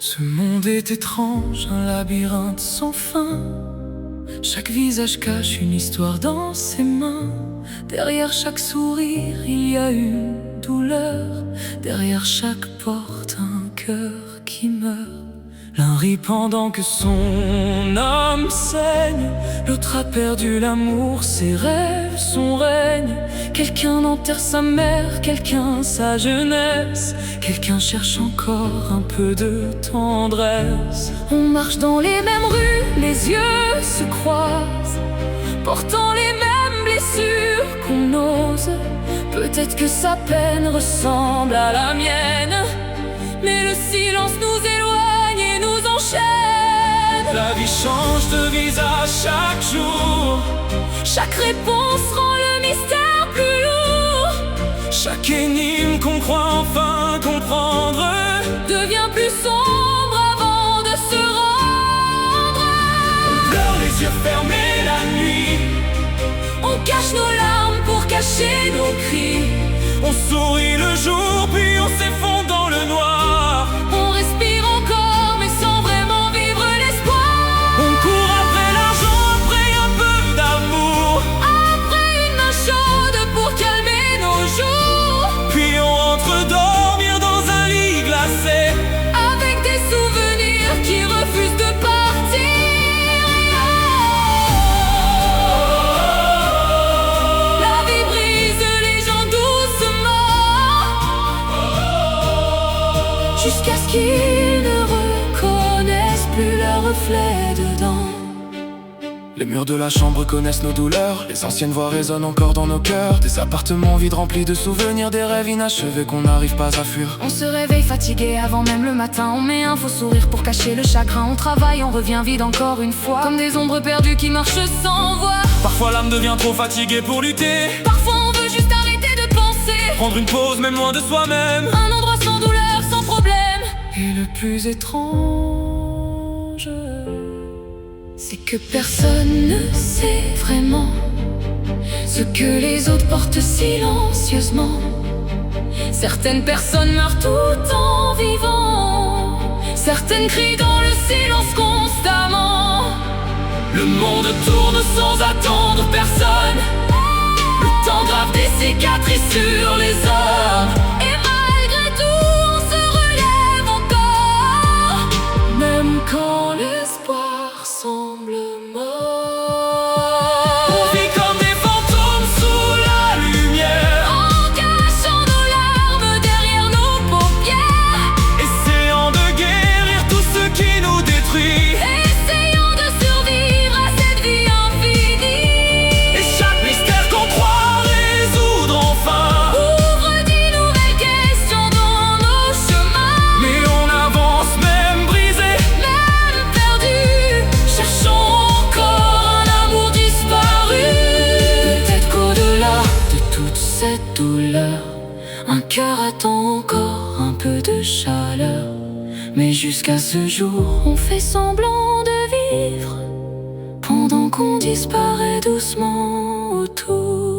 Ce monde est étrange, un labyrinthe sans fin. Chaque visage cache une histoire dans ses mains. Derrière chaque sourire, il y a une douleur. Derrière chaque porte, un cœur qui meurt. L'un rit pendant que son âme saigne. L'autre a perdu l'amour, ses rêves, son règne. Quelqu'un enterre sa mère, quelqu'un sa jeunesse. Quelqu'un cherche encore un peu de tendresse. On marche dans les mêmes rues, les yeux se croisent, portant les mêmes blessures qu'on ose. Peut-être que sa peine ressemble à la mienne, mais le silence nous éloigne et nous enchaîne. La vie change de visage chaque jour. Chaque réponse rend le mystère plus lourd. Chaque énigme qu'on croit enfin comprendre devient plus sombre avant de se rendre. On pleure les yeux fermés la nuit. On cache nos larmes pour cacher nos cris. On sourit le jour puis on s'effondre dans le noir. On respire encore mais sans vraiment vivre l'espoir. On court après l'argent, après un peu d'amour, après une main chaude pour calmer nos jours. Puis on rentre dormir dans un lit glacé, avec des souvenirs qui refusent de partir. La vie brise les gens doucement, jusqu'à ce qu'ils ne reconnaissent plus leur reflet dedans. Les murs de la chambre connaissent nos douleurs. Les anciennes voix résonnent encore dans nos cœurs. Des appartements vides remplis de souvenirs, des rêves inachevés qu'on n'arrive pas à fuir. On se réveille fatigué avant même le matin. On met un faux sourire pour cacher le chagrin. On travaille, on revient vide encore une fois, comme des ombres perdues qui marchent sans voix. Parfois l'âme devient trop fatiguée pour lutter. Parfois on veut juste arrêter de penser, Prendre une pause même loin de soi-même. un endroit sans douleur, sans problème. Et le plus étrange, C'est que personne ne sait vraiment ce que les autres portent silencieusement. Certaines personnes meurent tout en vivant, certaines crient dans le silence constamment. le monde tourne sans attendre personne. Le temps grave des cicatrices sur les hommes, et malgré tout on se relève encore, Même quand l'espoir semble mort. on vit comme des fantômes sous la lumière, en cachant nos larmes derrière nos paupières, Essayant de guérir tout ce qui nous détruit. essayant de survivre à cette vie infinie. Et chaque mystère qu'on croit résoudre enfin, Ouvre dix nouvelles questions dans nos chemins. mais on avance même brisé, Même perdu, cherchons encore un amour disparu. Peut-être qu'au-delà de toute cette douleur, un cœur attend encore un peu de chaleur. Mais jusqu'à ce jour, on fait semblant de vivre, pendant qu'on disparaît doucement autour.